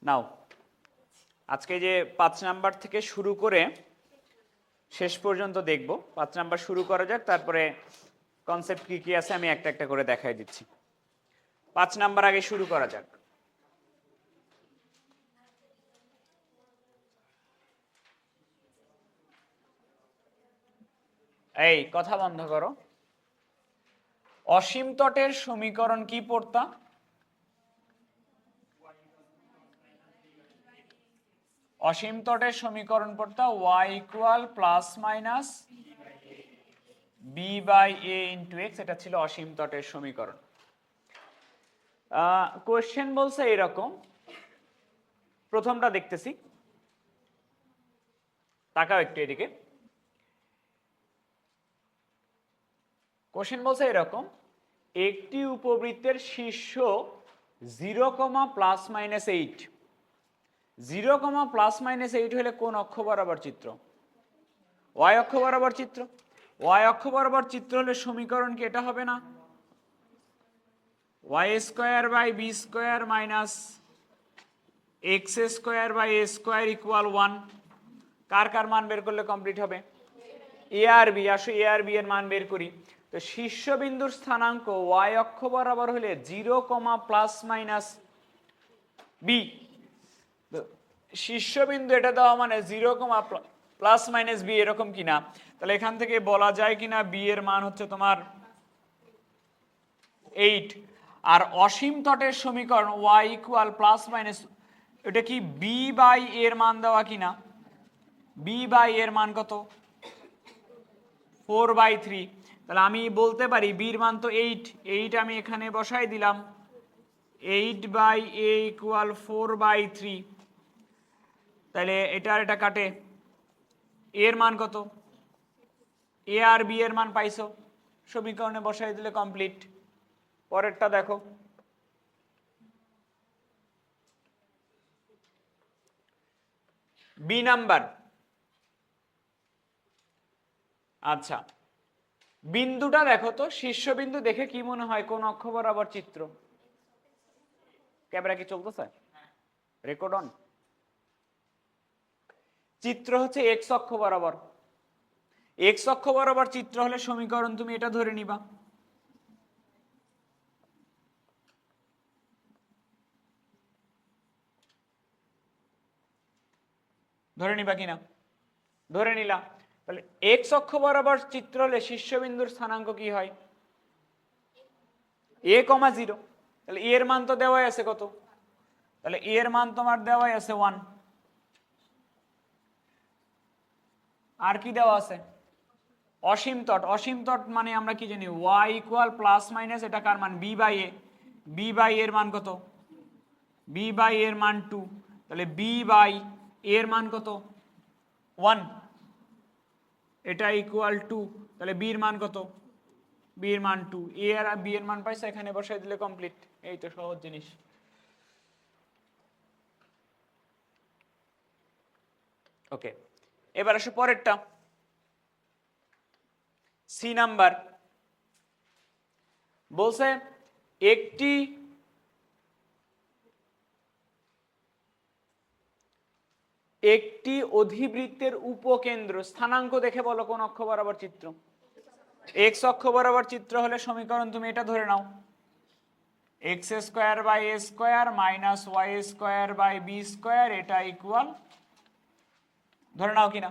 নাও আজকে যে 5 নাম্বার থেকে শুরু করে শেষ পর্যন্ত দেখব। 5 নাম্বার শুরু করা যাক, তারপরে কনসেপ্ট কি কি আছে আমি একটা একটা করে দেখাই দিচ্ছি। 5 নাম্বার আগে শুরু করা যাক। এই কথা বন্ধ করো। অসীম তটের সমীকরণ কি পড়তা? অসীম তটের সমীকরণ পড়তা y equal plus minus b by a into x. এটা ছিল অসীম তটের সমীকরণ। কোশ্চেন বলছে এরকম, প্রথমটা দেখতেছি, তাকাও একটু এদিকে। কোশ্চেন বলছে এরকম, একটি উপবৃত্তের শীর্ষ 0,+-8, 0,+-8 হলে কোন অক্ষ বরাবর চিত্র? y অক্ষ বরাবর চিত্র। y অক্ষ বরাবর চিত্র হলে সমীকরণ কি এটা হবে না? y² / b² - x² / a² = 1। কার কার মান বের করলে কমপ্লিট হবে? a R b। আসো a আর b এর মান বের করি। তো শীর্ষবিন্দুর স্থানাঙ্ক y অক্ষ বরাবর হলে 0,+-b। শীর্ষবিন্দু এটা দেওয়া মানে 0,+-b এরকম কিনা? তাহলে এখান থেকে বলা যায় কিনা b এর মান হচ্ছে তোমার 8। আর অসীম তটের সমীকরণ y ইকুয়াল প্লাস মাইনাস, এটা কি b বাই এর মান দেওয়া কিনা? b বাই এর মান কত? 4/3। তাহলে আমি বলতে পারি b এর মান তো 8, 8 আমি এখানে বসাই দিলাম, 8/a ইকুয়াল 4/3। তাহলে এটা আর এটা কাটে, এর মান কত? এ আর বি এর মান পাইছো, সমীকরণে বসাই দিলে কমপ্লিট। পরেরটা দেখো, বি নাম্বার। আচ্ছা, বিন্দুটা দেখো তো, শীর্ষবিন্দু দেখে কি মনে হয় কোন অক্ষ বরাবর চিত্র? ক্যামেরা কি চলতেছে? Record on. চিত্র হচ্ছে এক্স অক্ষ বরাবর। এক্স অক্ষ বরাবর চিত্র হলে সমীকরণ তুমি এটা ধরে নিবা। ধরে নিবা কিনা? ধরে নিলাম। তাহলে এক্স অক্ষ বরাবর চিত্র হলে শীর্ষবিন্দুর স্থানাঙ্ক কি হয়? a,0। তাহলে এর মান তো দেওয়াই আছে কত? তাহলে এর মান তোমার দেওয়াই আছে 1। আর কি দেওয়া আছে? অসীম তট। অসীম তট মানে আমরা কি জানি? y ইকুয়াল প্লাস মাইনাস, এটা কার মান? b by a. b by এর মান কত? b বাই এর মান 2। তাহলে b বাই এর মান কত? 1। এটা ইকুয়াল 2। তাহলে b এর মান কত? b এর মান 2। a আর b এর মান পাইছে, এখানে বসাই দিলে কমপ্লিট। এই তো সহজ জিনিস। ওকে, এবার আসো পরেরটা, সি নাম্বার। বলছে একটি অধিবৃত্তের উপকেন্দ্র স্থানাঙ্ক দেখে বলো কোন অক্ষ বরাবর চিত্র? এক্স অক্ষ বরাবর চিত্র হলে সমীকরণ তুমি এটা ধরে নাও, x² / a² - y² / b², এটা ইকুয়াল, ধরে নাও কিনা?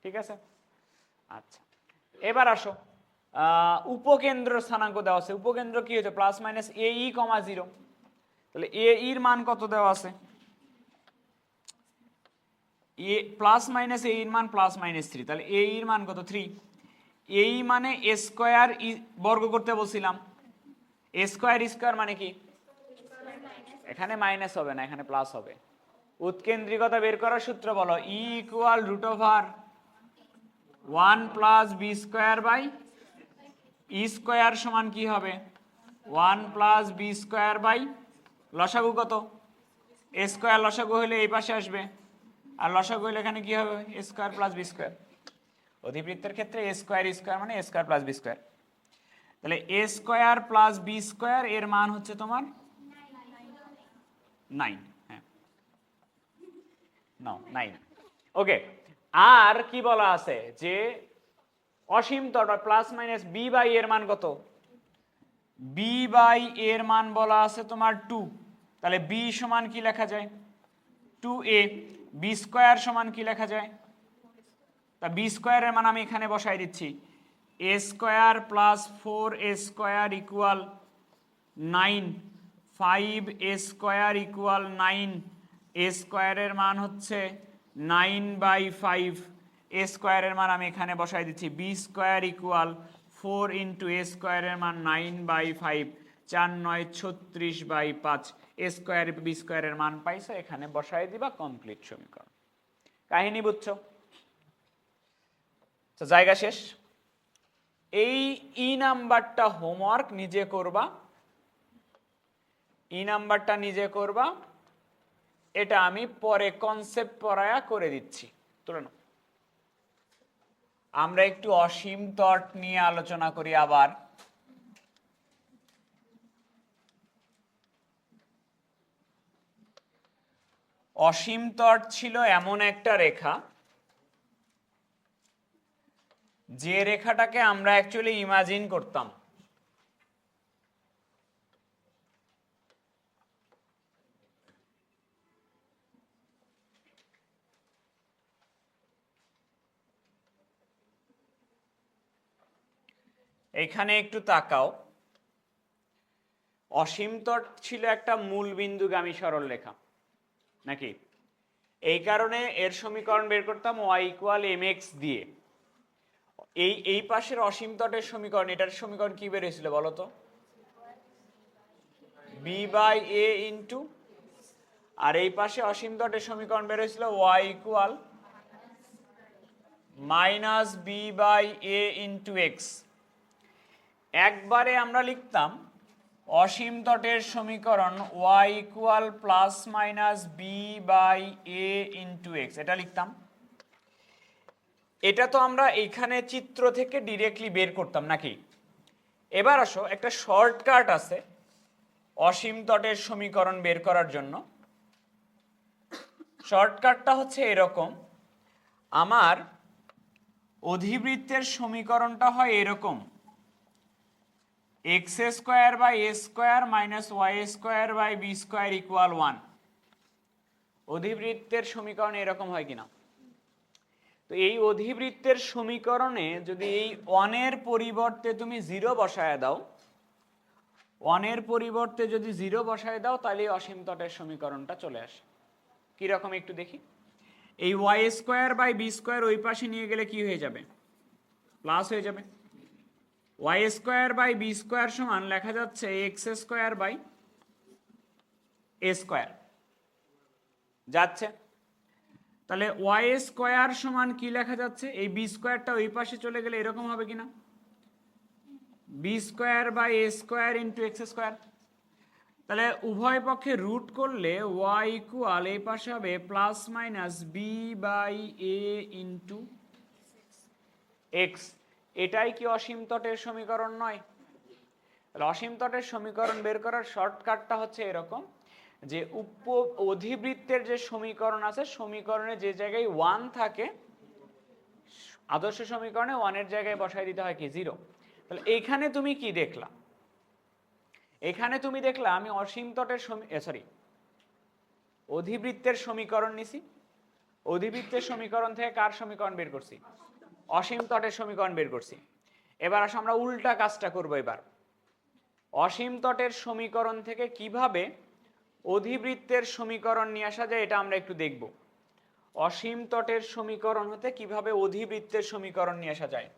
ঠিক আছে। আচ্ছা, এবার আসো, উপকেন্দ্র স্থানাঙ্ক দেওয়া আছে। উপকেন্দ্র কি হচ্ছে? Plus minus ae, 0। তাহলে ae এর মান কত দেওয়া আছে? প্লাস মাইনাস ae এর মান +-3। তাহলে ae এর মান কত? 3। ae মানে a স্কয়ার বর্গ করতে বলছিলাম। a স্কয়ার মানে কি? এখানে মাইনাস হবে না, এখানে প্লাস হবে। উৎকেন্দ্রিকতা বের করার সূত্র বলো, e ইকুয়াল √1 + b² / e² সমান কি হবে? 1 + b² / লসাগু কত? a² লসাগু হলে এই পাশে আসবে, আর লসাগু হলে এখানে কি হবে? a² + b²। অধিবৃত্তের ক্ষেত্রে a² মানে a² + b²। তাহলে a² + b² এর মান হচ্ছে তোমার 9, হ্যাঁ নাও 9। ওকে, আর কি বলা আছে যে অসীম তট প্লাস মাইনাস বি বাই এর মান কত? বি বাই এর মান বলা আছে তোমার 2, তাহলে বি সমান কি লেখা যায়? 2a। বি স্কোয়ার সমান কি লেখা যায়? তা বি স্কোয়ারের মান আমি এখানে বসাই দিচ্ছি, a square plus 4a square equal 9, 5a square equal 9, a স্কোয়ারের মান হচ্ছে 9/5, এ স্কোয়ারের মান আমি এখানে বসাই দিচ্ছি, বি স্কোয়ার ইকুয়াল 4 ইন্টু এ স্কোয়ারের মান 9/5, 4 9 36/5, এ স্কোয়ার বি স্কোয়ারের মান পাইছো, এখানে বসাই দিবা, কমপ্লিট সমীকরণ। কাহিনী বুঝছো? তো জায়গা শেষ। এই ই নাম্বারটা হোমওয়ার্ক নিজে করবা, ই নাম্বারটা নিজে করবা, এটা আমি পরে কনসেপ্ট পড়ায়া করে দিচ্ছি। তুলে নাও। আমরা একটু অসীম তট নিয়ে আলোচনা করি আবার। অসীম তট ছিল এমন একটা রেখা, যে রেখাটাকে আমরা অ্যাকচুয়ালি ইমাজিন করতাম। এখানে একটু তাকাও, অসীম তট ছিল একটা মূল বিন্দুগামী সরলরেখা নাকি? এই কারণে এর সমীকরণ বের করতাম y ইকুয়াল mx দিয়ে। এই পাশের অসীম তটের সমীকরণ, এটার সমীকরণ কি বের হয়েছিল বলো তো? b বাই a ইন্টু, আর এই পাশে অসীম তটের সমীকরণ বের হয়েছিল y equal minus b by a into x. একবারে আমরা লিখতাম অসীম তটের সমীকরণ y equal plus minus b by a into x, এটা লিখতাম। এটা তো আমরা এইখানে চিত্র থেকে ডিরেক্টলি বের করতাম নাকি? এবার আসো, একটা শর্টকাট আছে অসীম তটের সমীকরণ বের করার জন্য। শর্টকাটটা হচ্ছে এরকম, আমার অধিবৃত্তের সমীকরণটা হয় এরকম, x square by a square minus y square by b square equal 1। অধিবৃত্তের সমীকরণ এরকম হয় কিনা? তো এই অধিবৃত্তের সমীকরণে যদি এই 1 এর পরিবর্তে তুমি 0 বসায় দাও, 1 এর পরিবর্তে যদি 0 বসায় দাও, তাহলে অসীম তটের সমীকরণটা চলে আসে। কিরকম একটু দেখি। এই y square by b square ওই পাশে নিয়ে গেলে কি হয়ে যাবে? প্লাস হয়ে যাবে। Y square by b square সমান লেখা যাচ্ছে x square by a square, যাচ্ছে। তাহলে ওয়াই স্কোয়ার সমান কি লেখা যাচ্ছে? এই বি স্কোয়ারটা ওই পাশে চলে গেলে এরকম হবে কিনা, b square by a square into x square. তাহলে উভয় পক্ষে রুট করলে ওয়াই ইকুয়াল এই পাশে হবে plus minus b by a into x. এটাই কি অসীম তটের সমীকরণ নয়? তাহলে অসীম তটের সমীকরণ বের করার শর্টকাটটা হচ্ছে এরকম, যে অধিবৃত্তের যে সমীকরণ আছে, সমীকরণে যে জায়গায় 1 থাকে, আদর্শ সমীকরণে 1 এর জায়গায় বসাই দিতে হয় কি 0। তাহলে এইখানে তুমি কি দেখলা? এখানে তুমি দেখলা আমি অসীম তটের অধিবৃত্তের সমীকরণ নিছি, অধিবৃত্তের সমীকরণ থেকে কার সমীকরণ বের করছি? অসীম তটের সমীকরণ বের করছি। এবার আসো আমরা উল্টা কাজটা করব। এবার অসীম তটের সমীকরণ থেকে কিভাবে অধিবৃত্তের সমীকরণ নিয়ে আসা যায়, এটা আমরা একটু দেখব। অসীম তটের সমীকরণ হতে কিভাবে অধিবৃত্তের সমীকরণ নিয়ে আসা যায়।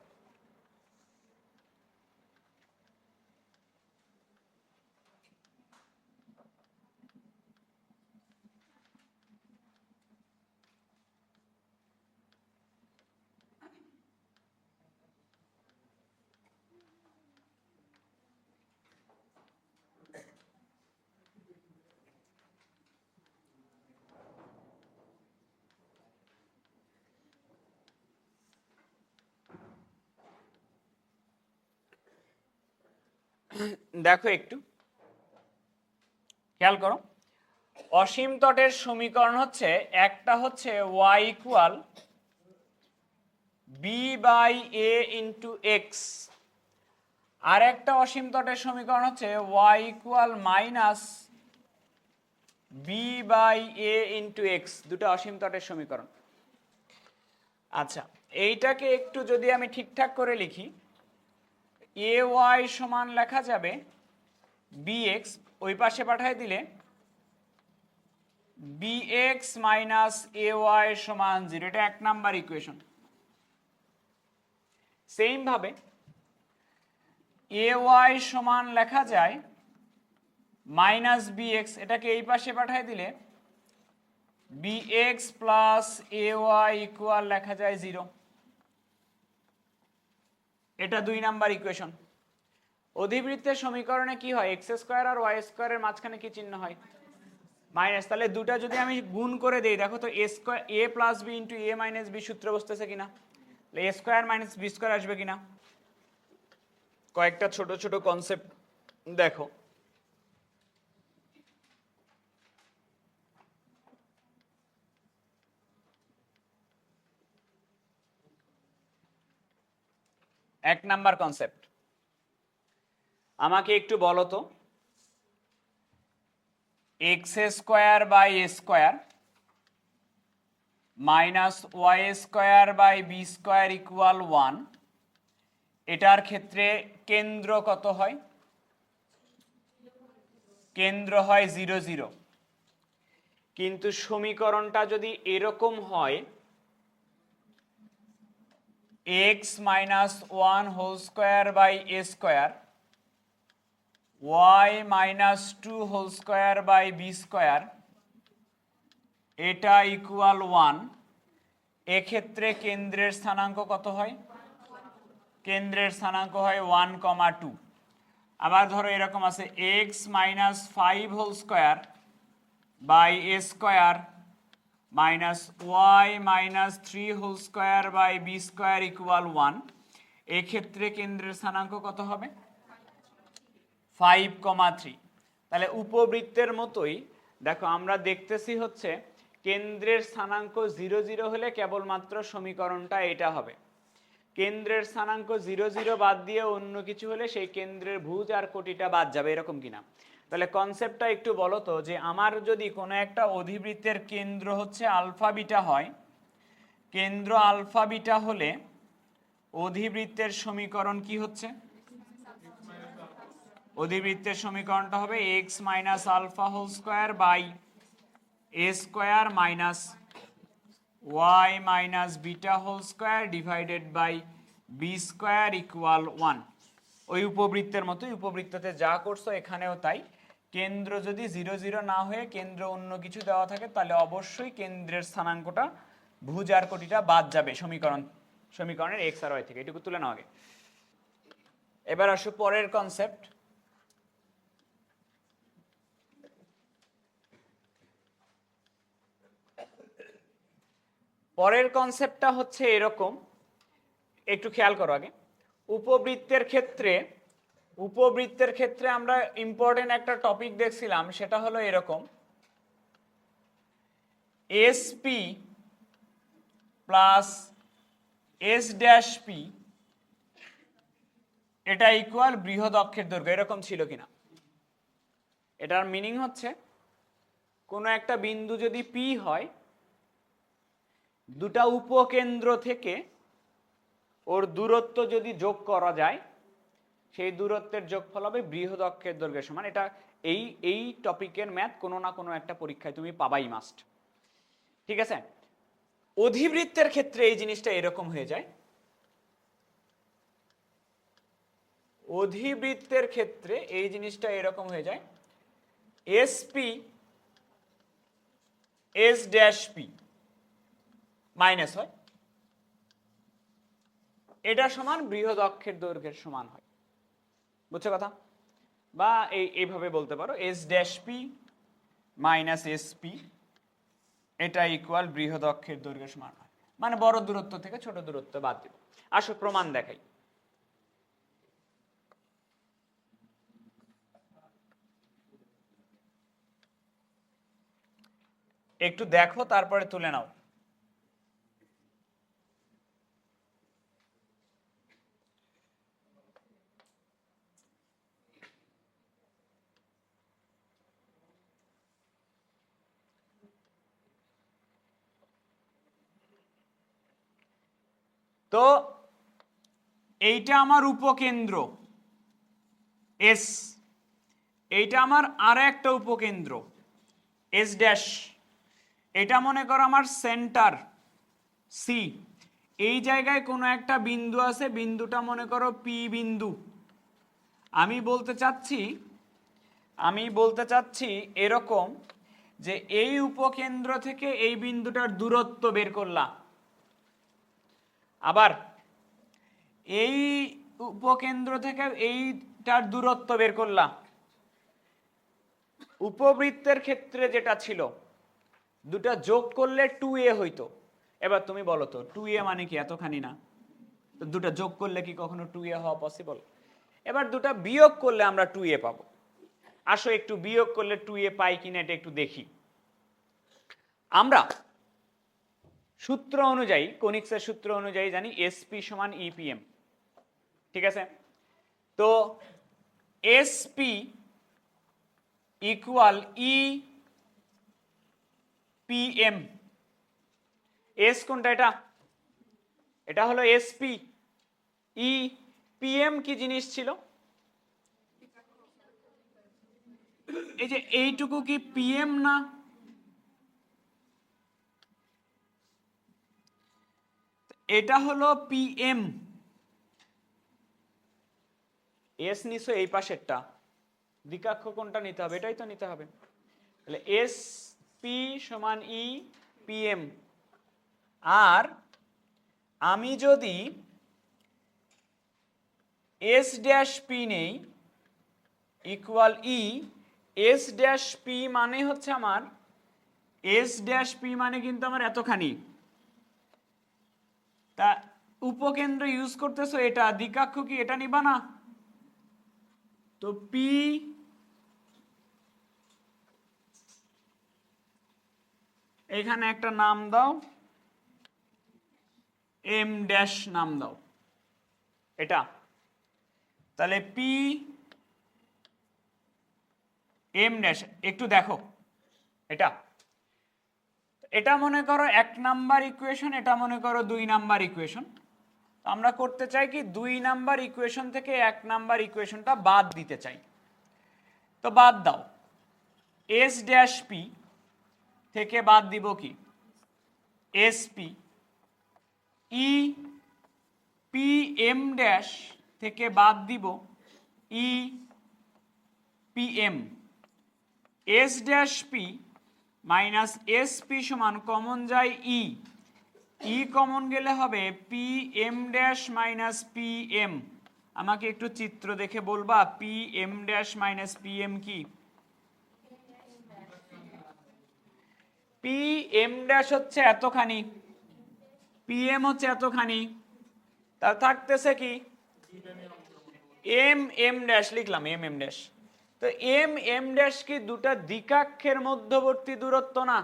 দেখো একটু খেয়াল করো, অসীম তটের সমীকরণ হচ্ছে, একটা হচ্ছে y equal b by a into x, আর একটা অসীম তটের সমীকরণ হচ্ছে y equal minus b by a into x, দুটো অসীম তটের সমীকরণ। আচ্ছা, এইটাকে একটু যদি আমি ঠিকঠাক করে লিখি, এ ওয়াই সমান লেখা যাবে বি এক্স, ওই পাশে পাঠিয়ে দিলে B x minus A Y সমান 0, এটা 1 নাম্বার ইকুয়েশন। সেম ভাবে এ ওয়াই সমান লেখা যায় মাইনাস বি এক্স, এটাকে এই পাশে পাঠিয়ে দিলে B x plus A Y equal লেখা যায় 0, এটা 2 নাম্বার ইকুয়েশন। অধিবৃত্তের সমীকরণে কি হয়, এক্স স্কোয়ার আর ওয়াই স্কোয়ারের মাঝখানে কি চিহ্ন হয়, মাইনাস। তাহলে দুটা যদি আমি গুণ করে দেই, দেখো তো এ স্কোয়ার এ প্লাস বি ইন্টু এ মাইনাস বি সূত্র বসতেছে কিনা, এ স্কোয়ার মাইনাস বি স্কোয়ার আসবে কিনা। কয়েকটা ছোট ছোট কনসেপ্ট দেখো। এক নাম্বার কনসেপ্ট, আমাকে একটু বলো তো, x square by a square minus y square by b square equal 1, এটার ক্ষেত্রে কেন্দ্র কত হয়, কেন্দ্র হয় 0 0। কিন্তু সমীকরণটা যদি এরকম হয়, x minus 1 whole square by a square, y minus 2 whole square by b square, এটা ইকুয়াল 1, এক্ষেত্রে কেন্দ্রের স্থানাঙ্ক কত হয়, কেন্দ্রের স্থানাঙ্ক হয় 1,2। আবার ধরো এরকম আছে x minus 5 whole square by a square minus y minus 3 whole square by b square equal 1, এক্ষেত্রে কেন্দ্রের স্থানাঙ্ক কত হবে, 5,3। তাহলে উপবৃত্তের মতোই দেখো, আমরা দেখতেছি হচ্ছে কেন্দ্রের স্থানাঙ্ক 0 0 হলে কেবলমাত্র সমীকরণটা এটা হবে, কেন্দ্রের স্থানাঙ্ক 0 0 বাদ দিয়ে অন্য কিছু হলে সেই কেন্দ্রের ভুজ আর কোটিটা বাদ যাবে, এরকম কিনা। তাহলে কনসেপ্টটা একটু বলো তো, যে আমার যদি কোনো একটা অধিবৃত্তের কেন্দ্র হচ্ছে আলফা বিটা হয়, কেন্দ্র আলফা বিটা হলে অধিবৃত্তের সমীকরণ কি হচ্ছে, অধিবৃত্তের সমীকরণটা হবে x minus alpha whole square by a square minus y minus beta whole square divided by b square equal 1। ওই উপবৃত্তের মতোই, উপবৃত্ততে যা করছো এখানেও তাই, কেন্দ্র যদি 0 0 না হয়ে কেন্দ্র অন্য কিছু দেওয়া থাকে, তাহলে অবশ্যই কেন্দ্রের স্থানাঙ্কটা ভুজ আর কোটিটা বাদ যাবে সমীকরণের এক্স আর ওয়াই থেকে, এটুকু তুলে নাও আগে। এবার আসো পরের কনসেপ্ট, পরের কনসেপ্টটা হচ্ছে এরকম, একটু খেয়াল করো আগে। উপবৃত্তের ক্ষেত্রে আমরা ইম্পর্টেন্ট একটা টপিক দেখছিলাম, সেটা হলো এরকম, SP plus S dash P এটা ইকুয়াল বৃহৎ অক্ষের দৈর্ঘ্য, এরকম ছিল কিনা। এটার মিনিং হচ্ছে কোনো একটা বিন্দু যদি পি হয়, দুটা উপকেন্দ্র থেকে ওর দূরত্ব যদি যোগ করা যায়, সেই দূরত্বের যোগফল হবে বৃহৎ অক্ষের দৈর্ঘ্যের সমান। এটা এই টপিকের ম্যাথ কোনো না কোনো একটা পরীক্ষায় তুমি পাবাই মাস্ট, ঠিক আছে। অধিবৃত্তের ক্ষেত্রে এই জিনিসটা এরকম হয়ে যায়, অধিবৃত্তের ক্ষেত্রে এই জিনিসটা এরকম হয়ে যায়, SP S dash P minus হয়, এটা সমান বৃহৎ অক্ষের দৈর্ঘ্যের সমান হয়, বুঝছো কথা। বা এইভাবে বলতে পারো S dash P minus S P এটা ইকুয়াল বৃহৎ অক্ষের দৈর্ঘ্যের সমান হয়, মানে বড় দূরত্ব থেকে ছোট দূরত্ব বাদ দিব। আসো প্রমাণ দেখাই। একটু দেখো তারপরে তুলে নাও। তো এইটা আমার উপকেন্দ্র এস, এইটা আমার আর একটা উপকেন্দ্র এস ড্যাশ, এটা মনে করো আমার সেন্টার সি। এই জায়গায় কোনো একটা বিন্দু আছে, বিন্দুটা মনে করো পি বিন্দু। আমি বলতে চাচ্ছি এরকম যে এই উপকেন্দ্র থেকে এই বিন্দুটার দূরত্ব বের করলাম, আবার এই উপকেন্দ্র থেকে এইটার দূরত্ব বের করলাম। উপবৃত্তের ক্ষেত্রে যেটা ছিল, দুটা যোগ করলে 2a হইতো। এবার তুমি বলো তো 2a মানে কি এতখানি না? তো দুটা যোগ করলে কি কখনো 2a হওয়া পসিবল? এবার দুটা বিয়োগ করলে আমরা 2a পাবো। আসো একটু বিয়োগ করলে 2a পাই কিনা এটা একটু দেখি। আমরা সূত্র অনুযায়ী, কোনিক্সের সূত্র অনুযায়ী জানি এসপি সমান ইপিএম, ঠিক আছে? তো এসপি ইকুয়াল ই পিএম। এস কোনটা? এটা হলো এসপি। ই পিএম কি জিনিস ছিল? এই যে এইটুকু কি পিএম না? এটা হলো পিএম। এস নিছো এই পাশেরটা, দ্বিকাক্ষ কোনটা নিতে হবে? এটাই তো নিতে হবে। তাহলে এস পি সমান ই পিএম। আর আমি যদি এস ড্যাশ পি নেই ইকুয়াল ই, এস ড্যাশ পি মানে হচ্ছে আমার, এস ড্যাশ পি মানে কিন্তু আমার এতখানি। তা উপকেন্দ্র ইউজ করতেছো, এটা দ্বিকাক্ষ কি এটা নিবা না? তো পি এখানে একটা নাম দাও, এম ড্যাশ নাম দাও এটা। তাহলে পি এম ড্যাশ, একটু দেখো এটা মনে করো 1 নাম্বার ইকুয়েশন, এটা মনে করো 2 নাম্বার ইকুয়েশন। আমরা করতে চাই কি 2 নাম্বার ইকুয়েশন থেকে 1 নাম্বার ইকুয়েশনটা বাদ দিতে চাই। তো বাদ দাও, এস ড্যাশ পি থেকে বাদ দিব কি S P, E P M dash থেকে বাদ দিব E P M. S dash P minus S P সমান কমন যায় ই, ই কমন গেলে হবে P M dash minus P M. আমাকে একটু চিত্র দেখে বলবা P M dash minus P M কি? পি এম ড্যাশ হচ্ছে এতখানি, পি এম হচ্ছে এতখানি, তার থাকতেছে কি এম এম ড্যাশ, লিখলাম এম এম ড্যাশ। তো এম এম ড্যাশ কি দুটা দ্বিকাক্ষের মধ্যবর্তী দূরত্ব না?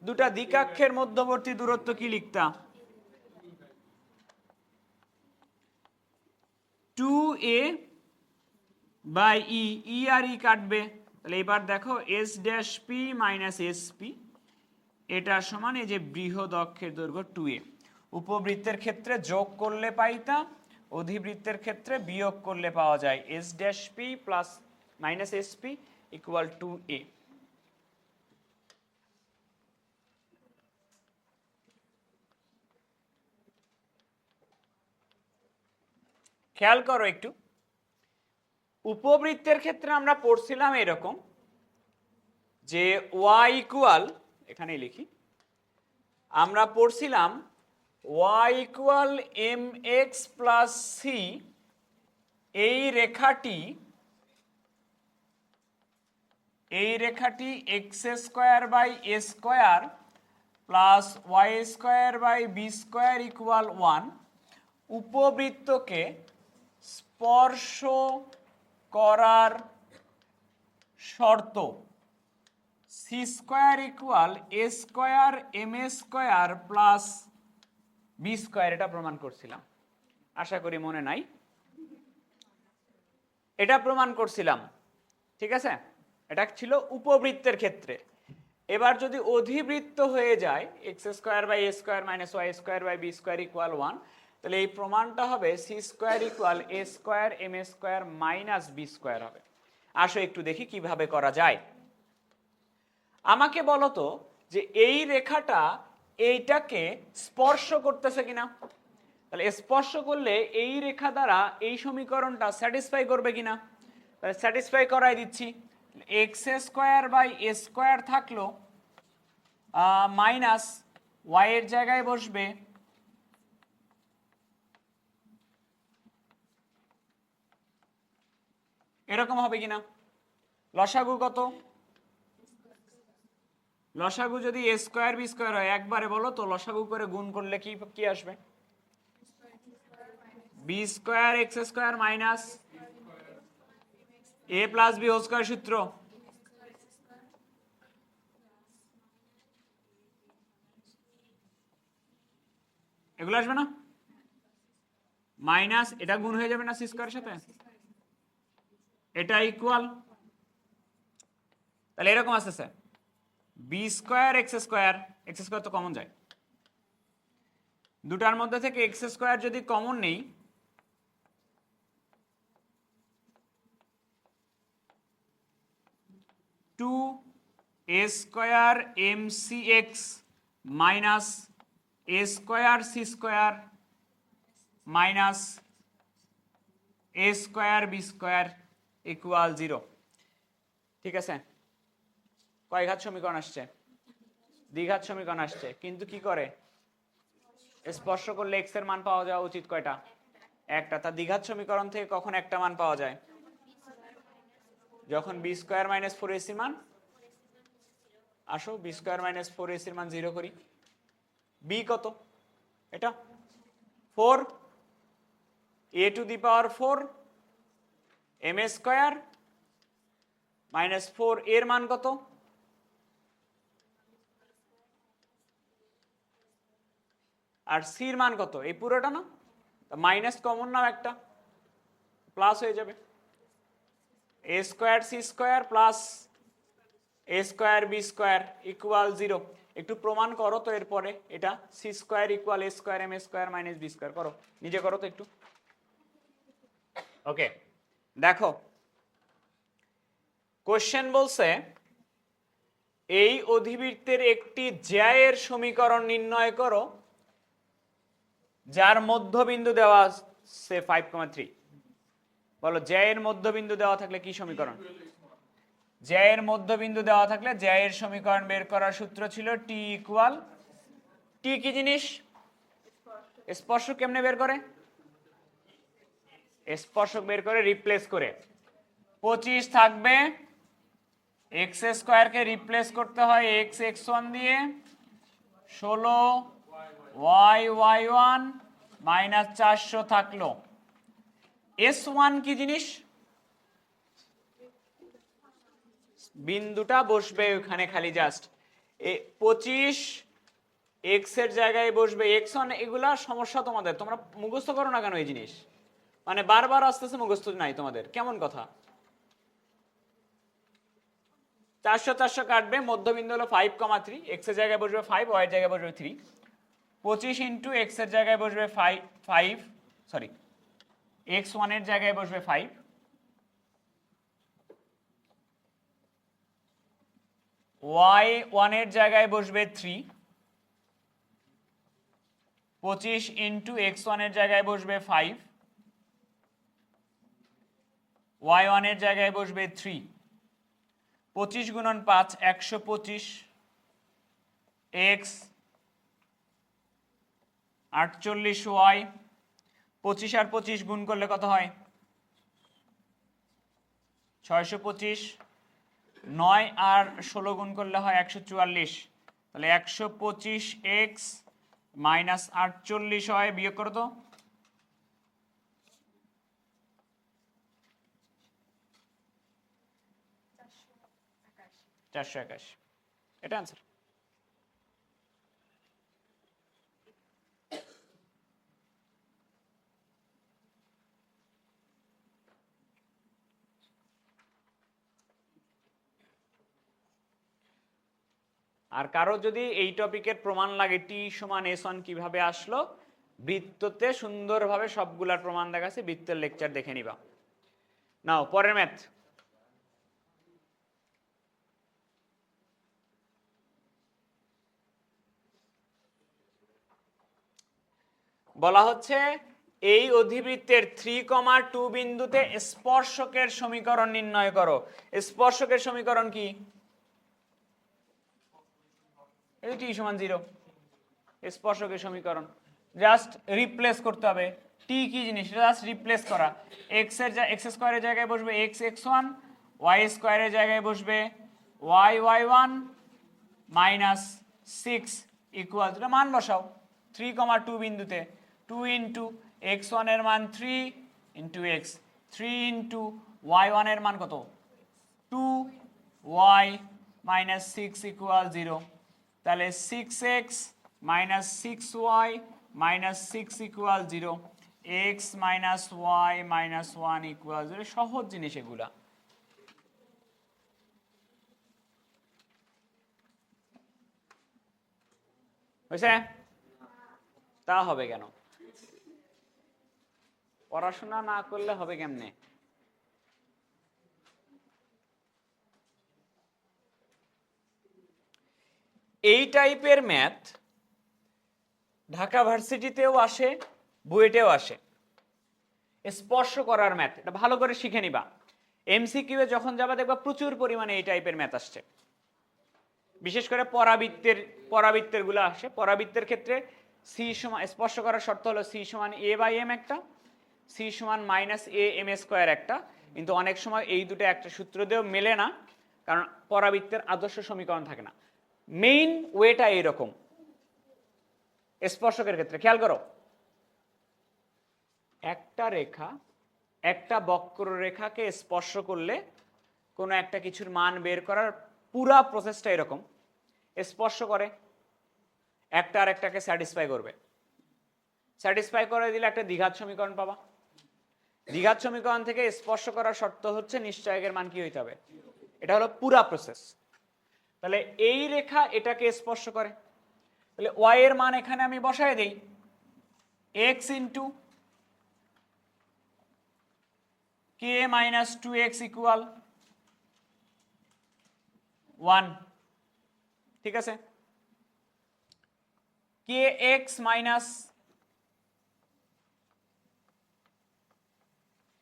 দুটা দ্বিকাক্ষের মধ্যবর্তী দূরত্ব কি লিখতাম? 2a বাই ই, ই আর ই কাটবে। তাহলে এবার দেখো S dash P minus S P, এটা সমান এই যে বৃহৎ অক্ষের দৈর্ঘ্য 2a। উপবৃত্তের ক্ষেত্রে যোগ করলে পাইতাম, অধিবৃত্তের ক্ষেত্রে বিয়োগ করলে পাওয়া যায় S dash P plus minus S P equal 2a। খেয়াল করো একটু, উপবৃত্তের ক্ষেত্রে আমরা পড়ছিলাম এরকম যে y ইকুয়াল, এখানে লিখি, আমরা পড়ছিলাম y equal m x plus c. এই রেখাটি x square by a square plus y square by b square equal 1। উপবৃত্তকে স্পর্শ করার শর্ত, c square equal a square m a square plus b square, এটা প্রমাণ করছিলাম, আশা করি মনে নাই। এটা প্রমাণ করছিলাম, ঠিক আছে? এটা ছিল উপবৃত্তের ক্ষেত্রে। এবার যদি অধিবৃত্ত হয়ে যায় x square by a square minus y square by b square equal 1, তাহলে এই প্রমাণটা হবে c square equal a square m a square minus b square হবে। আসো একটু দেখি কিভাবে করা যায়। আমাকে বলো তো যে এই রেখাটা এইটাকে স্পর্শ করতেছে কিনা। তাহলে স্পর্শ করলে এই রেখা দ্বারা এই সমীকরণটা স্যাটিসফাই করবে কিনা। তাহলে স্যাটিসফাই করাই দিচ্ছি। X square by a square থাকলো মাইনাস ওয়াই এর জায়গায় বসবে এরকম হবে কিনা। লসাগু কত? লসাগু যদি এ স্কোয়ার বি স্কোয়ার হয়, একবারে বলো তো লসাগু করে গুণ করলে কি কি আসবে? B square x square minus a plus b whole square সূত্র। এগুলো আসবে না? মাইনাস এটা গুণ হয়ে যাবে না সি স্কোয়ারের সাথে, এটা ইকুয়াল। তাহলে এরকম আসতেছে বি স্কোয়ার এক্স স্কোয়ার তো কমন যায়, দুটার মধ্যে থেকে এক্স স্কোয়ার যদি কমন নেই, two a square m c x minus a square c square minus a square b square equal 0। ঠিক আছে? কয় ঘাত সমীকরণ আসছে? দ্বিঘাত সমীকরণ আসছে, কিন্তু কি করে স্পর্শ করলে এক্স এর মান পাওয়া যাওয়া উচিত কয়টা? একটা। তার দ্বিঘাত সমীকরণ থেকে কখন একটা মান পাওয়া যায়? যখন বি স্কোয়ার মাইনাস 4ac মান, আসো বি স্কোয়ার মাইনাস 4ac মান 0 করি। বি কত? এটা 4 a to the power 4 m a square minus 4 এর মান কত? আর সির মান কত? এই পুরোটা না, মাইনাস কমন নাও একটা, প্লাস হয়ে যাবে a square c square plus a square b square equal 0। একটু প্রমাণ করো তো এরপরে, এটা c square equal a square m square minus b square করো, নিজে করো তো একটু। ওকে, দেখো কোশ্চেন বলছে এই অধিবৃত্তের একটি জ্যায়ের সমীকরণ নির্ণয় করো যার মধ্যবিন্দু দেওয়া আছে 5,3। বলো জ্যায়ের মধ্যবিন্দু দেওয়া থাকলে কি সমীকরণ? জ্যায়ের মধ্যবিন্দু দেওয়া থাকলে জ্যায়ের সমীকরণ বের করার সূত্র ছিল টি ইকুয়াল, টি কি জিনিস? স্পর্শক। কেমনে বের করে? স্পর্শক বের করে রিপ্লেস করে 25 থাকবে, এক্স স্কোয়ারকে রিপ্লেস করতে হয় এক্স x1 দিয়ে, 16 ওয়াই y1 মাইনাস 400 থাকলো। s1 কি জিনিস? বিন্দুটা বসবে ওখানে খালি জাস্ট 25 এক্স এর জায়গায় বসবে x1। এগুলা সমস্যা তোমাদের, তোমরা মুখস্থ করো না কেন এই জিনিস? মানে বারবার আসতেছে, মুখস্থ নাই তোমাদের, কেমন কথা? 400 400 কাটবে, মধ্যবিন্দু হলো 5,3, এক্স এর জায়গায় বসবে 5, ওয়াই এর জায়গায় বসবে 3। 25 ইন্টু এক্স এর জায়গায় বসবে 5, সরি x1 এর জায়গায় বসবে 5, y1 এর জায়গায় বসবে 3, 25 ইন্টু x1 এর জায়গায় বসবে 5, y1 এর জায়গায় বসবে 3, 25 গুণন 5 125, x 48y, 25 আর 25 গুণ করলে কত হয়? 625, 9 আর 16 গুণ করলে হয় 144। তাহলে 125x মাইনাস 48 হয়, বিয়োগ করো তো। 421। এটা অ্যান্সার। আর কারো যদি এই টপিকের প্রমাণ লাগে টি সমান s1 কিভাবে আসলো, বৃত্ততে সুন্দরভাবে সবগুলার প্রমাণ দেখাচ্ছে, বৃত্তের লেকচার দেখে নিবা। নাও পরের ম্যাথ। বলা হচ্ছে এই অধিবৃত্তের 3,2 বিন্দুতে স্পর্শকের সমীকরণ নির্ণয় করো। স্পর্শকের সমীকরণ কি? এই টি সমান 0। স্পর্শকের সমীকরণ জাস্ট রিপ্লেস করতে হবে। টি কি জিনিস? জাস্ট রিপ্লেস করা। এক্স স্কোয়ারের জায়গায় বসবে x1, ওয়াই স্কোয়ারের জায়গায় বসবে y1 মাইনাস 6 ইকুয়াল, এটা মান বসাও 3,2 বিন্দুতে। 2 ইন্টু x1 এর মান 3 ইন্টু x, 3 ইন্টু y1 এর মান কত? 2y minus 6 equal 0। তাহলে 6x minus 6y minus 6 equal 0, x minus y minus 1 equal 0। সহজ জিনিস এগুলা। বুঝছে? তা হবে কেন? পড়াশোনা না করলে হবে কেমনে? এই টাইপের ম্যাথ ঢাকা ভার্সিটিতেও আসে, বুয়েটেও আসে। স্পর্শ করার ম্যাথ, এটা ভালো করে শিখে নিবা। এমসিকিউ এ যখন যাবা দেখবা প্রচুর পরিমাণে এই টাইপের ম্যাথ আসছে। বিশেষ করে পরাবৃত্তের গুলো আসে। পরাবৃত্তের ক্ষেত্রে সি সমান, স্পর্শ করার শর্ত হলো সি সমান এ বাই এম একটা, সি সমান মাইনাস এ এম স্কোয়ার একটা। কিন্তু অনেক সময় এই দুটো একটা সূত্র দিয়েও মেলে না, কারণ পরাবৃত্তের আদর্শ সমীকরণ থাকে না। মেইন ওয়েটা এইরকম স্পর্শকের ক্ষেত্রে। খেয়াল করো, একটা রেখা একটা বক্ররেখাকে স্পর্শ করলে কোনো একটা কিছুর মান বের করার পুরা প্রসেসটা এরকম। স্পর্শ করে একটা আর একটাকে স্যাটিসফাই করবে, স্যাটিসফাই করে দিলে একটা দ্বিঘাত সমীকরণ পাবা। দ্বিঘাত সমীকরণ থেকে স্পর্শ করার শর্ত হচ্ছে নিশ্চয়কের মান কি হইতে হবে। এটা হলো পুরা প্রসেস। তাহলে এই রেখা এটাকে স্পর্শ করে, তাহলে ওয়াই এর মান এখানে আমি বসায় দেই x into k minus 2x equal 1। ঠিক আছে, কে এক্স মাইনাস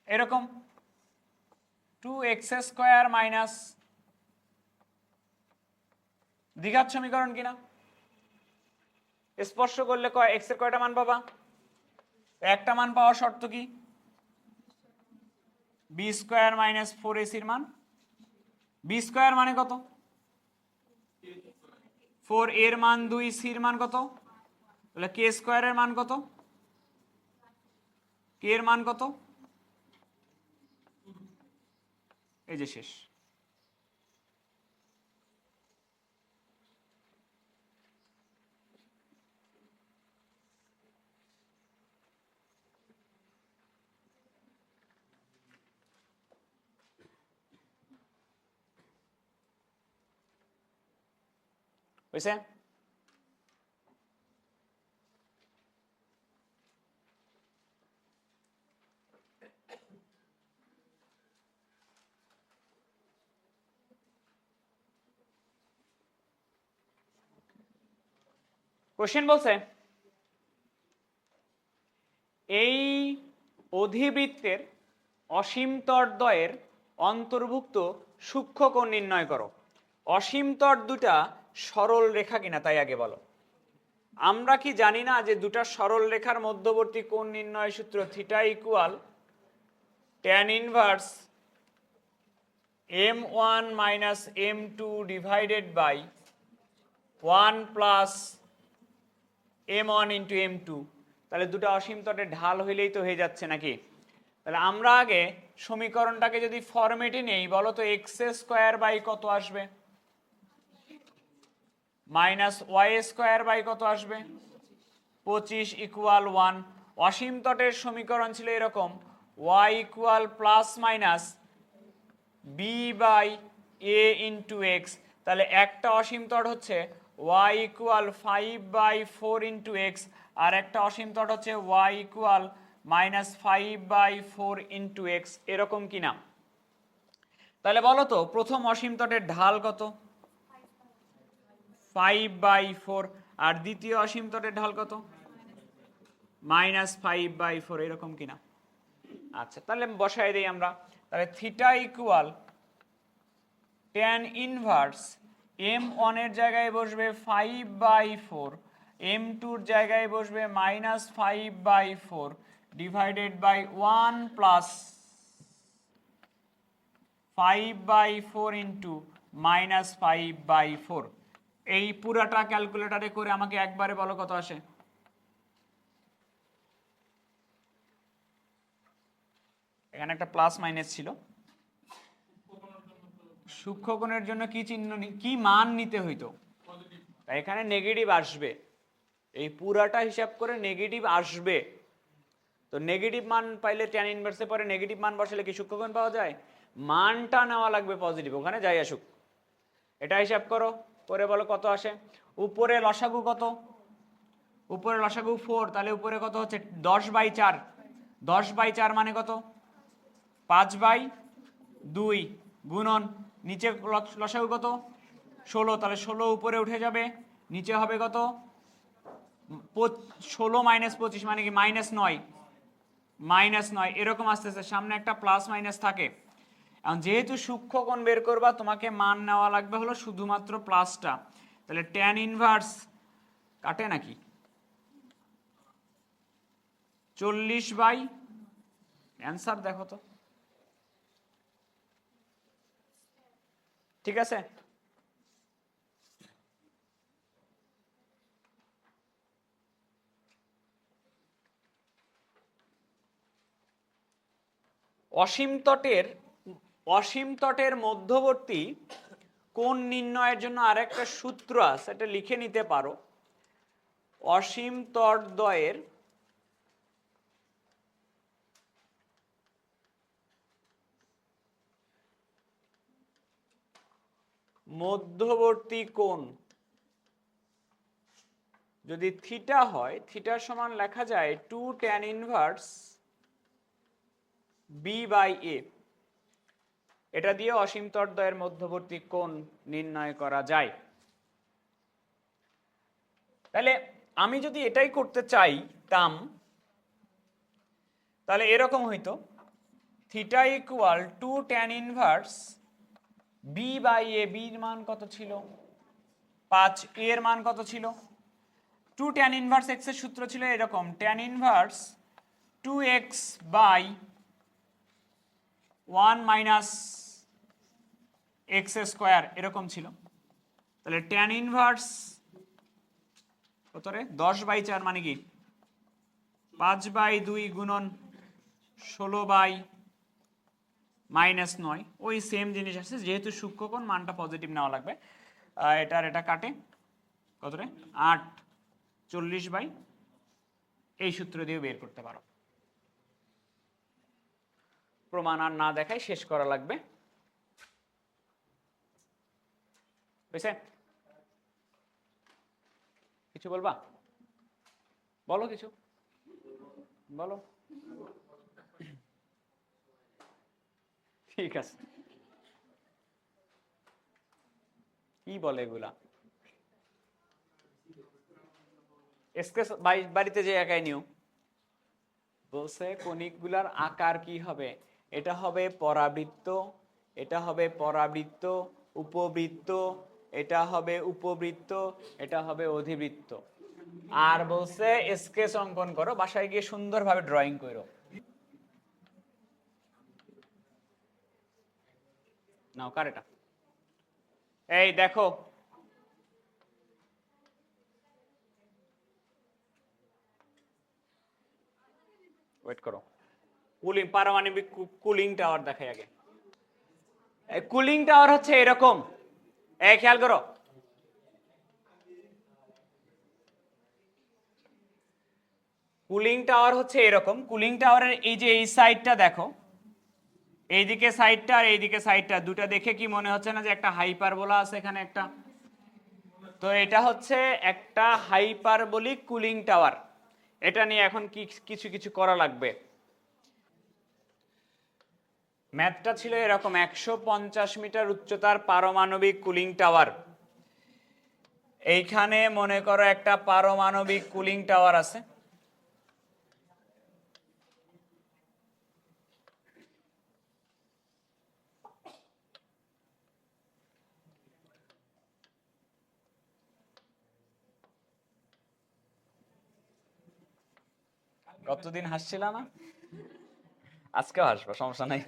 এরকম 2x স্কোয়ার মাইনাস, দ্বিঘাত সমীকরণ কিনা? স্পর্শ করলে এক্স এর কয়টা মান পাবা? একটা মান পাওয়ার শর্ত কি? বি স্কোয়ার মাইনাস 4ac এর মান। বি স্কোয়ার মানে কত? 4 এর মান 2, সি এর মান কত? তাহলে কে স্কোয়ারের মান কত? কে এর মান কত? এই যে শেষ। বুঝছে? কোশ্চেন বলছে এই অধিবৃত্তের অসীম তরদ্বয়ের অন্তর্ভুক্ত সূক্ষ্ম কোণ নির্ণয় করো। অসীম তর দুটা সরল রেখা কিনা তাই আগে বলো। আমরা কি জানি না যে দুটা সরল রেখার মধ্যবর্তী কোণ নির্ণয় সূত্র theta equal tan inverse m1 minus m2 divided by 1 plus m1 into m2। তাহলে দুটো অসীম তটের ঢাল হইলেই তো হয়ে যাচ্ছে নাকি? তাহলে আমরা আগে সমীকরণটাকে যদি ফরম্যাটে নেই, বলো তো এক্স স্কোয়ার বাই কত আসবে? মাইনাস ওয়াই স্কোয়ার বাই কত আসবে 25 ইকুয়াল 1। অসীম তটের সমীকরণ ছিল এরকম y equal plus minus b by a into x. তাহলে একটা অসীম তট হচ্ছে ওয়াই ইকুয়াল 5/4 ইন্টু এক্স, আর একটা অসীম তট হচ্ছে y equal minus 5/4 into x, এরকম কিনা। তাহলে বলো তো প্রথম অসীম তটের ঢাল কত 5/4, আর দ্বিতীয় অসীম তটের ঢাল কত -5/4, এরকম কিনা। আচ্ছা তাহলে বসাই দিই আমরা। তাহলে theta equal tan inverse m1 এর জায়গায় বসবে 5/4, m2 এর জায়গায় বসবে -5/4 ডিভাইডেড বাই 1 প্লাস 5/4 ইন্টু -5/4। এই পুরাটা ক্যালকুলেটরে করে আমাকে একবারে বলো কত আসে। এখানে একটা প্লাস মাইনাস ছিল, সূক্ষ্মকোণের জন্য কি চিহ্ন কি মান নিতে হইতো, তাই এখানে নেগেটিভ আসবে, এই পুরাটা হিসাব করে নেগেটিভ আসবে। তো নেগেটিভ মান পাইলে ট্যান ইনভার্সে পরে নেগেটিভ মান বসালে কি সূক্ষ্মকোণ পাওয়া যায়, মানটা নেওয়া লাগবে পজিটিভ, ওখানে যাই আসুক। এটা হিসাব করো, করে বলো কত আসে। উপরে লসাগু কত, উপরে লসাগু 4, তাহলে উপরে কত হচ্ছে 10/4, 10/4 মানে কত 5/2 গুণন নিচে লসাগু কত 16, তাহলে 16 উপরে উঠে যাবে, নিচে হবে কত 16 - 25 মানে কি -9, এরকম আসতেছে, সামনে একটা প্লাস মাইনাস থাকে। এখন যেহেতু সূক্ষ্মকোণ বের করবা তোমাকে মান নেওয়া লাগবে হলো শুধুমাত্র প্লাসটা, তাহলে ট্যান ইনভার্স কাটে নাকি 40 অ্যান্সার দেখো তো ঠিক আছে। অসীম তটের মধ্যবর্তী কোণ নির্ণয়ের জন্য আরেকটা সূত্র আছে, এটা লিখে নিতে পারো। অসীম তটদ্বয়ের মধ্যবর্তী কোণ যদি থিটা হয়, থিটার সমান লেখা যায় 2 tan ইনভার্স b/a। এটা দিয়ে অসীম তটদ্বয়ের মধ্যবর্তী কোণ নির্ণয় করা যায়। তাহলে আমি যদি এটাই করতে চাইতাম তাহলে এরকম হইতো theta equal 2 tan inverse b/a। b এর মান কত ছিল 5, a এর মান কত ছিল 2 tan ইনভার্স x এর সূত্র ছিল এরকম tan inverse 2x by 1 minus x square, এরকম ছিল। তাহলে tan ইনভার্স কত রে 10/4 মানে কি 5/2 গুণন 16/-9, ওই সেম জিনিস আছে, যেহেতু সূক্ষ্মকোণ মানটা পজিটিভ নেওয়া লাগবে। এটা কাটে কত রে 8, 40 এই সূত্র দিয়ে বের করতে পারো। প্রমাণ আর না দেখাই শেষ করা লাগবে, বুঝছে? কিছু বলবা, বলো কিছু বলো। ঠিক আছে, কি বলে এগুলা স্কেচ বাড়িতে যে একাই নিও, বলছে কণিকগুলার আকার কি হবে, এটা হবে পরাবৃত্ত, এটা হবে পরাবৃত্ত, উপবৃত্ত, এটা হবে উপবৃত্ত, এটা হবে অধিবৃত্ত। আর বলছে স্কেচ অঙ্কন করো, বাসায় গিয়ে সুন্দরভাবে ড্রয়িং করো। নাও কার এটা, এই দেখো ওয়েট করো, কুলিং পারমাণবিক কুলিং টাওয়ার দেখাই আগে। এই কুলিং টাওয়ার হচ্ছে এরকম, এই খেয়াল করো, কুলিং টাওয়ার হচ্ছে এরকম, কুলিং টাওয়ারের এই যে এই সাইডটা দেখো, এইদিকে সাইডটা আর এইদিকে সাইডটা দুটো দেখে কি মনে হচ্ছে না যে একটা হাইপারবোলা আছে এখানে একটা? তো এটা হচ্ছে একটা হাইপারবোলিক কুলিং টাওয়ার। এটা নিয়ে এখন কি কিছু কিছু করা লাগবে। ম্যাথটা ছিল এরকম, 150 মিটার উচ্চতার পারমাণবিক কুলিং টাওয়ার। এইখানে মনে করো একটা পারমাণবিক কুলিং টাওয়ার আছে। কতদিন হাসছিল না, আজকেও হাসবো, সমস্যা নাই।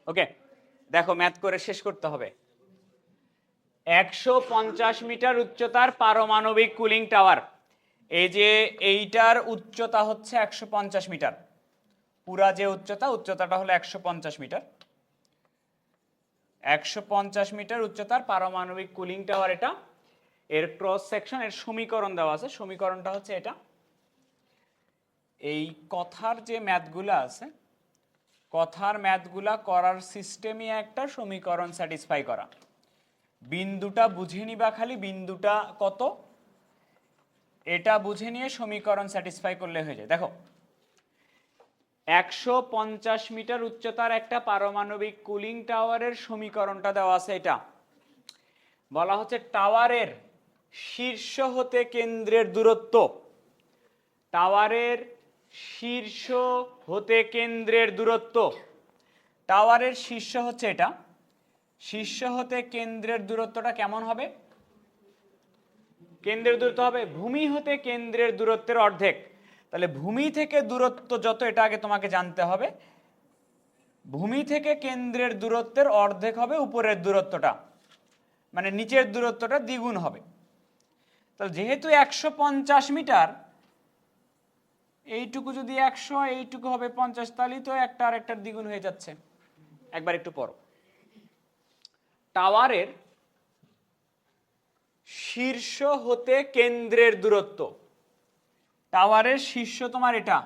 ওকে, দেখো ম্যাথ করে শেষ করতে হবে। 150 মিটার উচ্চতার পারমাণবিক কুলিং টাওয়ার, এই যে এইটার উচ্চতা হচ্ছে 150 মিটার, পুরা যে উচ্চতাটা হলো 150 মিটার। 150 মিটার উচ্চতার পারমাণবিক কুলিং টাওয়ার এটা। এর ক্রস সেকশন, এর সমীকরণ দেওয়া আছে, সমীকরণটা হচ্ছে এটা। এই কথার যে ম্যাথগুলো আছে, কথার ম্যাথগুলা করার সিস্টেমই একটা সমীকরণ স্যাটিসফাই করা। বিন্দুটা বুঝে নিবা, খালি বিন্দুটা কত এটা বুঝে নিয়ে সমীকরণ স্যাটিসফাই করলে হয়ে যায়। দেখো 150 মিটার উচ্চতার একটা পারমাণবিক কুলিং টাওয়ারের সমীকরণটা দেওয়া আছে, এটা বলা হচ্ছে টাওয়ারের শীর্ষ হতে কেন্দ্রের দূরত্ব। টাওয়ারের শীর্ষ হতে কেন্দ্রের দূরত্ব, টাওয়ারের শীর্ষ হচ্ছে এটা, শীর্ষ হতে কেন্দ্রের দূরত্বটা কেমন হবে? কেন্দ্রের দূরত্ব হবে ভূমি হতে কেন্দ্রের দূরত্বের অর্ধেক। তাহলে ভূমি থেকে দূরত্ব যত, এটা আগে তোমাকে জানতে হবে। ভূমি থেকে কেন্দ্রের দূরত্বের অর্ধেক হবে উপরের দূরত্বটা, মানে নিচের দূরত্বটা দ্বিগুণ হবে। তাহলে যেহেতু 150 মিটার, এইটুকু যদি 100, এইটুকু হবে 50, তাহলেই তো একটা আর একটার দ্বিগুণ হয়ে যাচ্ছে। একবার একটু পড়ো। টাওয়ারের শীর্ষ হতে কেন্দ্রের দূরত্ব, টাওয়ারের শীর্ষ তোমার এটা,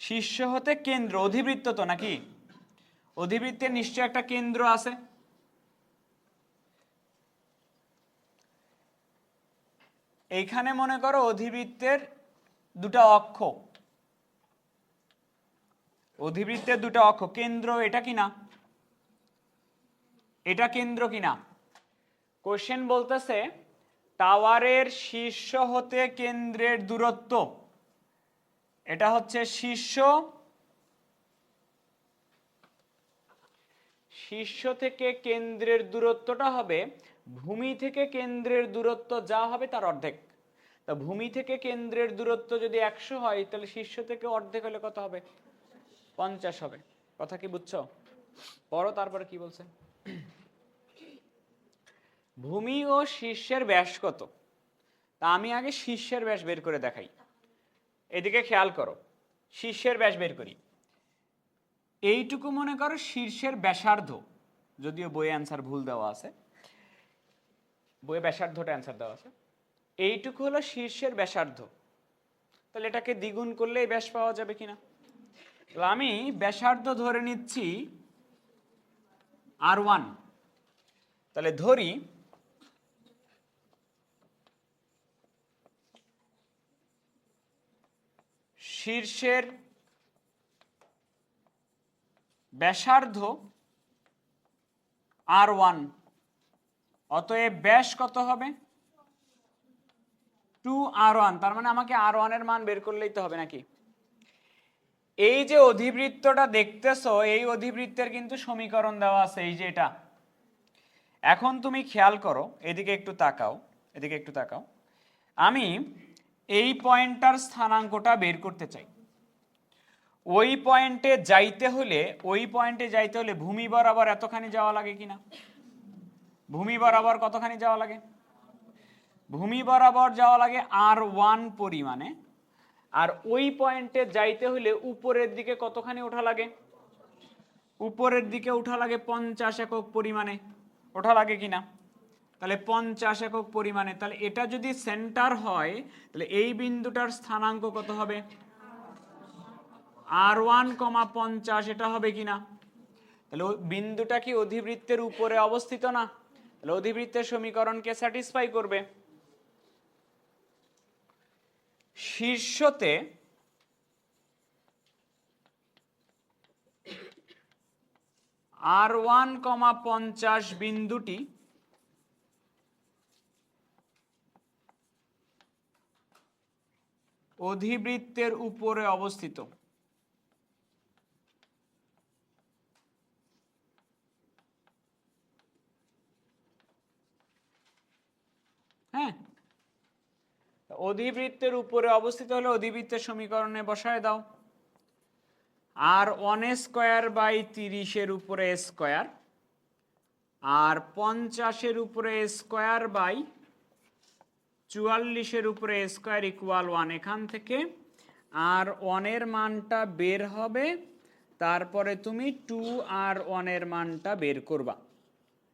শীর্ষ হতে কেন্দ্র, অধিবৃত্ত তো নাকি? অধিবৃত্তের নিশ্চয় একটা কেন্দ্র আছে। এইখানে মনে করো অধিবৃত্তের দুটা অক্ষ, অধিবৃত্তের দুটা অক্ষ, কেন্দ্র এটা কিনা? এটা কেন্দ্র কিনা? কোশ্চেন বলতেছে টাওয়ারের শীর্ষ হতে কেন্দ্রের দূরত্ব, এটা হচ্ছে শীর্ষ, শীর্ষ থেকে কেন্দ্রের দূরত্বটা হবে ভূমি থেকে কেন্দ্রের দূরত্ব যা হবে তার অর্ধেক। তা ভূমি থেকে কেন্দ্রের দূরত্ব যদি 100 হয়, তাহলে শীর্ষ থেকে অর্ধেক হলে কত হবে? 50 হবে। কথা কি বুঝছো? পড়ো তারপরে কি বলছে। ভূমি ও শীর্ষের ব্যাস কত? তা আমি আগে শীর্ষের ব্যাস বের করে দেখাই। এদিকে খেয়াল করো, শীর্ষের ব্যাস বের করি। এইটুকু মনে করো শীর্ষের ব্যাসার্ধ, যদিও বইয়ে অ্যান্সার ভুল দেওয়া আছে, বইয়ে ব্যাসার্ধটা অ্যান্সার দেওয়া আছে। এইটুকু হলো শীর্ষের ব্যাসার্ধ। তাহলে এটাকে দ্বিগুণ করলে এই ব্যাস পাওয়া যাবে কিনা? তাহলে আমি ব্যাসার্ধ ধরে নিচ্ছি R1। তাহলে ধরি শীর্ষের ব্যাসার্ধ R1, অতএব ব্যাস কত হবে? 2R1। তার মানে আমাকে R1 এর মান বের করলেই তো হবে নাকি? এই যে অধিবৃত্তটা দেখতেছো, এই অধিবৃত্তের কিন্তু সমীকরণ দেওয়া আছে, এই যে এটা। এখন তুমি খেয়াল করো, এদিকে একটু তাকাও, এদিকে একটু তাকাও। আমি এই পয়েন্টটার স্থানাঙ্কটা বের করতে চাই। ওই পয়েন্টে যাইতে হলে, ওই পয়েন্টে যাইতে হলে ভূমি বরাবর এতখানি যাওয়া লাগে কিনা? ভূমি বরাবর কতখানি যাওয়া লাগে? ভূমি বরাবর যাওয়া লাগে R1 পরিমাণে। আর ওই পয়েন্টে যাইতে হলে উপরের দিকে কতখানি ওঠা লাগে? উপরের দিকে ওঠা লাগে 50 একক পরিমাণে, ওঠা লাগে কিনা? তাহলে 50 একক পরিমাণে। তাহলে এটা যদি সেন্টার হয় তাহলে এই বিন্দুটার স্থানাঙ্ক কত হবে? r1, 50 এটা হবে কিনা? তাহলে বিন্দুটা কি অধিবৃত্তের উপরে অবস্থিত না? তাহলে অধিবৃত্তের সমীকরণকে স্যাটিসফাই করবে। শীর্ষতে r1, 50 বিন্দুটি অধিবৃত্তের উপরে অবস্থিত। হ্যাঁ, অধিবৃত্তের উপরে অবস্থিত হলে অধিবৃত্তের সমীকরণে বসায় দাও। আর 1 স্কোয়ার বাই 30 উপরে স্কোয়ার আর 50 উপরে স্কোয়ার বাই 44 উপরে স্কোয়ার ইকুয়াল 1। এখান থেকে আর 1 মানটা বের হবে, তারপরে তুমি 2r1 মানটা বের করবা।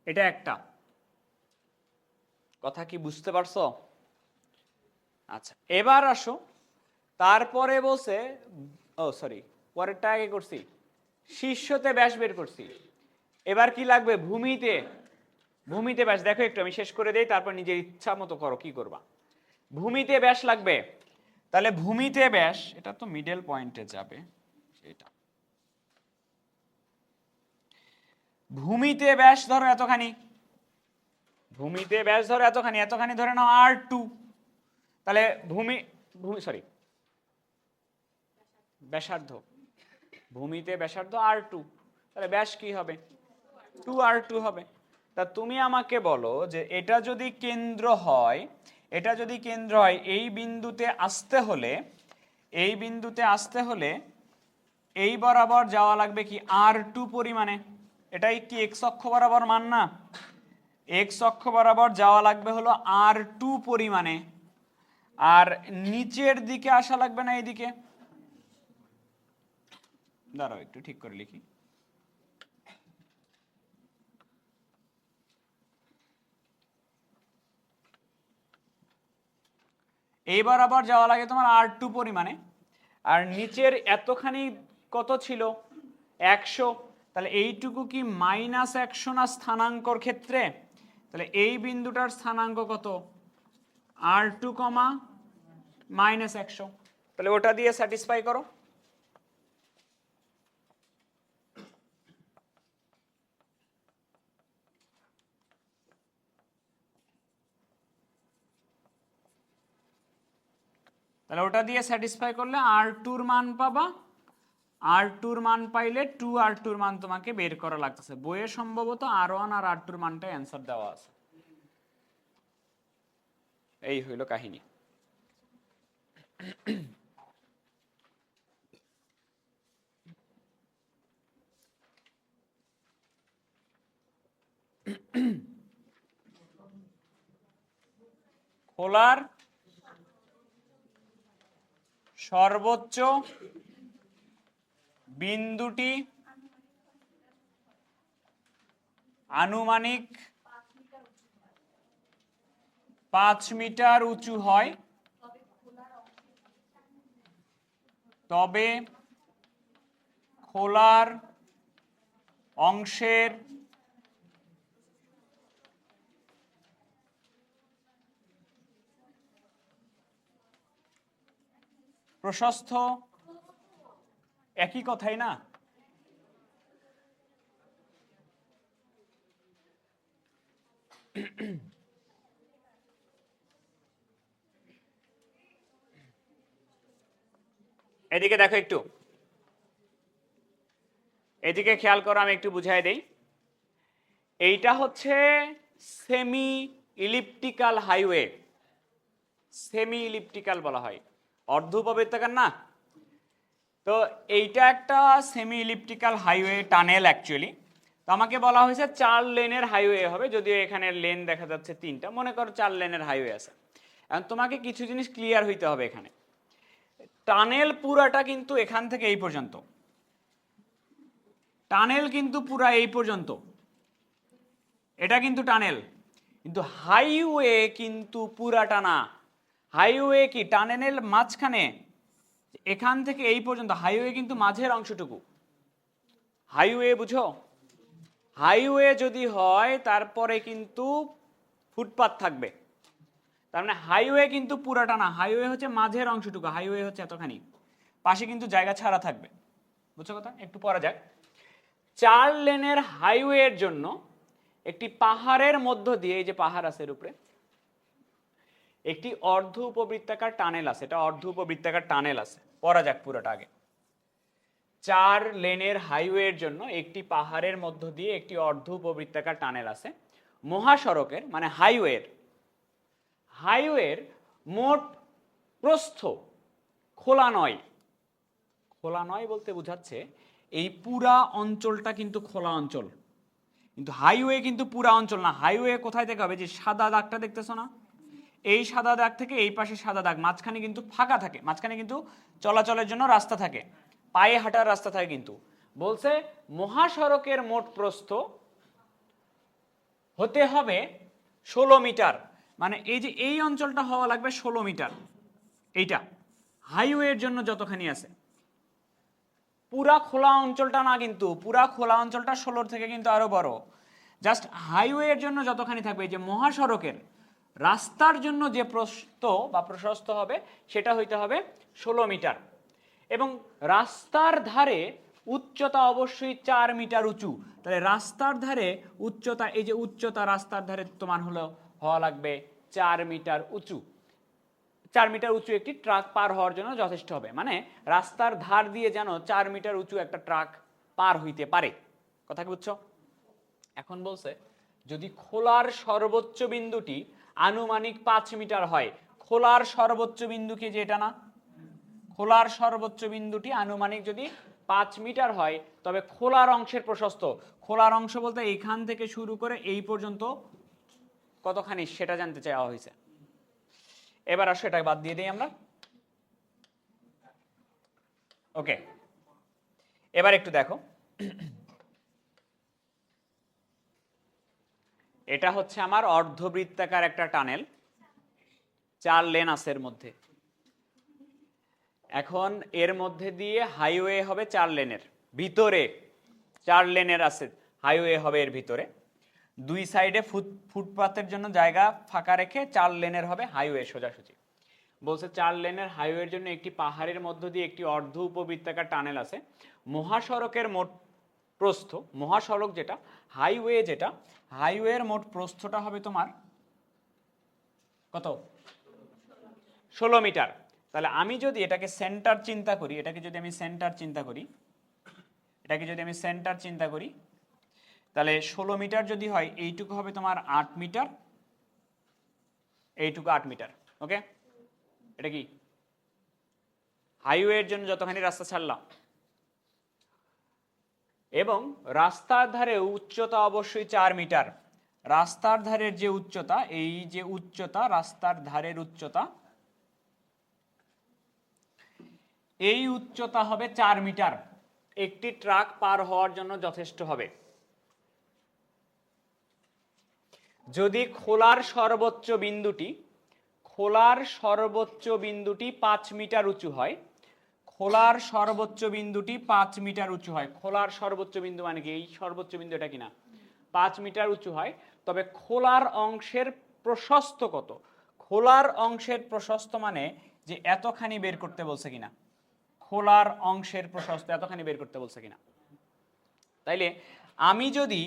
এটা একটা কথা, কি বুঝতে পারছো? আচ্ছা, এবার আসো, তারপরে বলছে, ও সরি, পরেরটা আগে করছি, শীর্ষতে ব্যাস বের করছি। এবার কি লাগবে? ভূমিতে। ভূমিতে ব্যাস দেখো একটু, আমি শেষ করে দেই, তারপর নিজের ইচ্ছা মতো করো কি করবা। ভূমিতে ব্যাস লাগবে। তাহলে ভূমিতে ব্যাস, এটা তো মিডল পয়েন্টে যাবে, এটা ভূমিতে ব্যাস ধরো এতখানি, ভূমিতে ব্যাস ধরো এতখানি, এতখানি ধরে নাও r2। তাহলে ভূমি সরি ব্যাসার্ধ, ভূমিতে ব্যাসার্ধ r2, তাহলে ব্যাস কি হবে? 2r2 হবে। তা তুমি আমাকে বলো যে এটা যদি কেন্দ্র হয়, এটা যদি কেন্দ্র হয়, এই বিন্দুতে আসতে হলে, এই বিন্দুতে আসতে হলে এই বরাবর যাওয়া লাগবে কি r2 পরিমাণে। এটাই কি x অক্ষ বরাবর মান না? x অক্ষ বরাবর যাওয়া লাগবে হলো r2 পরিমাণে। আর নিচের দিকে আসা লাগবে না এইদিকে? দাঁড়াও একটু ঠিক করে লিখি। এইবার আবার যাওয়া লাগে তোমার r2 পরিমাণে, আর নিচের এতখানি কত ছিল? 100। তাহলে এইটুকু কি -100 না স্থানাঙ্কর ক্ষেত্রে? তাহলে এই বিন্দুটার স্থানাঙ্ক কত? r2, -100। তাহলে ওটা দিয়ে স্যাটিসফাই করো। তাহলে ওটা দিয়ে স্যাটিসফাই করলে r2 মান পাবা। r2 মান পাইলে 2r2 মান তোমাকে বের করা লাগতেছে। বইয়ে সম্ভবত r1 আর r2 মানটা অ্যান্সার দেওয়া আছে। এই হইল কাহিনী। খোলার সর্বোচ্চ বিন্দুটি আনুমানিক 5 মিটার উঁচু হয়, তবে খোলার অংশের প্রশস্ত একই কথাই না? এদিকে দেখো একটু, এদিকে খেয়াল করো, আমি একটু বুঝাই দেই। এইটা হচ্ছে semi elliptical highway, semi elliptical বলা হয়, অর্ধ উপবৃত্তাকার না। তো এইটা একটা semi elliptical highway, tunnel actually. তো আমাকে বলা হয়েছে 4 লেনের হাইওয়ে হবে, যদিও এখানে লেন দেখা যাচ্ছে 3টা, মনে করো 4 লেনের হাইওয়ে আছে। এখন তোমাকে কিছু জিনিস ক্লিয়ার হইতে হবে এখানে। টানেল পুরাটা কিন্তু এখান থেকে এই পর্যন্ত, টানেল কিন্তু পুরা এই পর্যন্ত, এটা কিন্তু টানেল, কিন্তু হাইওয়ে কিন্তু পুরাটা না। হাইওয়ে কি টানেলের মাঝখানে, এখান থেকে এই পর্যন্ত, হাইওয়ে কিন্তু মাঝের অংশটুকু। হাইওয়ে বুঝো, হাইওয়ে যদি হয় তারপরে কিন্তু ফুটপাত থাকবে, তার মানে হাইওয়ে কিন্তু পুরাটা না, হাইওয়ে হচ্ছে মাঝের অংশটুকু, হাইওয়ে হচ্ছে এতখানি, পাশে কিন্তু জায়গা ছাড়া থাকবে। বুঝছো কথা? একটু পরে যাক। 4 লেনের হাইওয়ের জন্য একটি পাহাড়ের মধ্য দিয়ে, এই যে পাহাড় আছে এর উপরে, একটি অর্ধ উপবৃত্তাকার টানেল আছে, এটা অর্ধ উপবৃত্তাকার টানেল আছে। পড়া যাক পুরোটা আগে। 4 লেনের হাইওয়ের জন্য একটি পাহাড়ের মধ্য দিয়ে একটি অর্ধ উপবৃত্তাকার টানেল আছে। মহাসড়কের মানে হাইওয়ের মোট প্রস্থ খোলা নয়, খোলা নয় বলতে বোঝাচ্ছে এই পুরা অঞ্চলটা কিন্তু খোলা অঞ্চল, কিন্তু হাইওয়ে কিন্তু পুরা অঞ্চল না। হাইওয়ে কোথায় থেকে হবে? যে সাদা দাগটা দেখতেছো না, এই সাদা দাগ থেকে এই পাশে সাদা দাগ, মাঝখানে কিন্তু ফাঁকা থাকে, মাঝখানে কিন্তু চলাচলের জন্য রাস্তা থাকে, পায়ে হাঁটার রাস্তা থাকে। কিন্তু বলছে মহাসড়কের মোট প্রস্থ হতে হবে 16 মিটার, মানে এই যে এই অঞ্চলটা হওয়া লাগবে 16 মিটার, এইটা হাইওয়ের জন্য যতখানি আছে। পুরা খোলা অঞ্চলটা না, কিন্তু পুরা খোলা অঞ্চলটা 16 থেকে কিন্তু আরো বড়। জাস্ট হাইওয়ের জন্য যতখানি থাকবে, এই যে মহাসড়কের রাস্তার জন্য যে প্রস্থ বা প্রশস্ত হবে সেটা হইতে হবে 16 মিটার, এবং রাস্তার ধারে উচ্চতা অবশ্যই 4 মিটার উঁচু। তাহলে রাস্তার ধারে উচ্চতা, এই যে উচ্চতা রাস্তার ধারে তোমার হলো হওয়া লাগবে 4 মিটার উঁচু। 4 মিটার উঁচু একটি ট্রাক পার হওয়ার জন্য যথেষ্ট হবে, মানে রাস্তার ধার দিয়ে যেন 4 মিটার উঁচু একটা ট্রাক পার হইতে পারে। কথা কি বুঝছো? এখন বলছে যদি খোলার সর্বোচ্চ বিন্দুটি আনুমানিক 5 মিটার হয়, খোলার সর্বোচ্চ বিন্দু কি, যে এটা না, খোলার সর্বোচ্চ বিন্দুটি আনুমানিক যদি 5 মিটার হয়, তবে খোলার অংশের প্রশস্ত, খোলার অংশ বলতে এইখান থেকে শুরু করে এই পর্যন্ত কতখানি সেটা জানতে চাওয়া হয়েছে। এবার আসো এটা বাদ দিয়ে দিই আমরা। ওকে, এবার একটু দেখো, এটা হচ্ছে আমার অর্ধবৃত্তাকার একটা টানেল, 4 লেন আছে এর মধ্যে। এখন এর মধ্যে দিয়ে হাইওয়ে হবে 4 লেনের ভিতরে, 4 লেনের আছে হাইওয়ে হবে এর ভিতরে, দুই সাইডে ফুটপাতের জন্য জায়গা ফাঁকা রেখে 4 লেনের হবে হাইওয়ে সোজাসুজি। বলছে 4 লেনের হাইওয়ের জন্য একটি পাহাড়ের মধ্য দিয়ে একটি অর্ধ উপবৃত্তাকার টানেল আছে। মহাসড়কের মোট প্রস্থ, মহাসড়ক যেটা, হাইওয়ে যেটা, হাইওয়ের মোট প্রস্থটা হবে তোমার কত? 16 মিটার। তাহলে আমি যদি এটাকে সেন্টার চিন্তা করি, এটাকে যদি আমি সেন্টার চিন্তা করি, এটাকে যদি আমি সেন্টার চিন্তা করি, তাহলে 16 মিটার যদি হয়, এইটুকু হবে তোমার 8 মিটার, এইটুকু 8 মিটার। ওকে, এটা কি হাইওয়ের জন্য যতখানি রাস্তা ছাড়লাম, এবং রাস্তার ধারে উচ্চতা অবশ্যই 4 মিটার। রাস্তার ধারের যে উচ্চতা, এই যে উচ্চতা, রাস্তার ধারের উচ্চতা, এই উচ্চতা হবে 4 মিটার, একটি ট্রাক পার হওয়ার জন্য যথেষ্ট হবে। যদি খোলার সর্বোচ্চ বিন্দুটি, খোলার সর্বোচ্চ বিন্দুটি 5 মিটার উঁচু হয়, খোলার সর্বোচ্চ বিন্দুটি 5 মিটার উঁচু হয়, খোলার সর্বোচ্চ বিন্দু মানে কি, এই সর্বোচ্চ বিন্দু এটা কিনা 5 মিটার উঁচু হয়, তবে খোলার অংশের প্রশস্ত কত? খোলার অংশের প্রশস্ত মানে যে এতখানি বের করতে বলছে কিনা, খোলার অংশের প্রশস্ত এতখানি বের করতে বলছে কিনা। তাইলে আমি যদি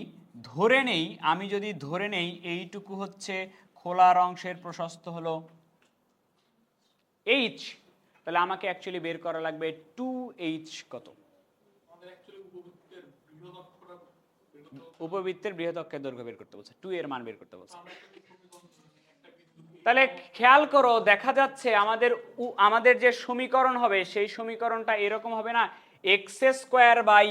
ধরে নেই এইটুকু হচ্ছে খোলার অংশের প্রশস্ত হলো h, তাহলে আমাকে অ্যাকচুয়ালি বের করা লাগবে 2h কত? উপবৃত্তের বৃহৎ দৈর্ঘ্য বের করতে বলছে, 2 এর মান বের করতে বলছে। তাহলে খেয়াল করো, দেখা যাচ্ছে আমাদের যে সমীকরণ হবে সেই সমীকরণটা এরকম হবে না, এক্স স্কোয়ার বাই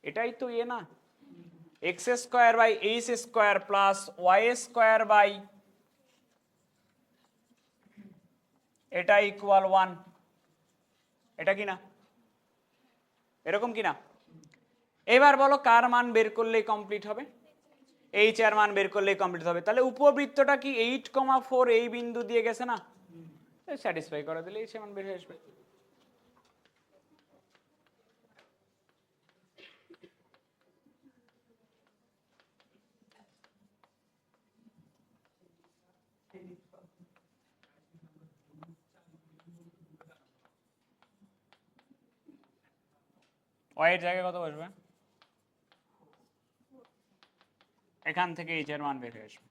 এটাই তো না, x square by h square plus y square by এটা ইকুয়াল 1, এটা কি না? এরকম কি না? এবার বলো কার মান বের করলেই কমপ্লিট হবে? এইচ এর মান বের করলেই কমপ্লিট হবে। তাহলে উপবৃত্তটা কি 8,4 এই বিন্দু দিয়ে গেছে না? স্যাটিসফাই করে দিলে এইচ এর মান বের হয়ে আসবে। ওয়াই এর জায়গায় কত বসবে? এখান থেকে এইচ এর মান বের হয়ে আসবে।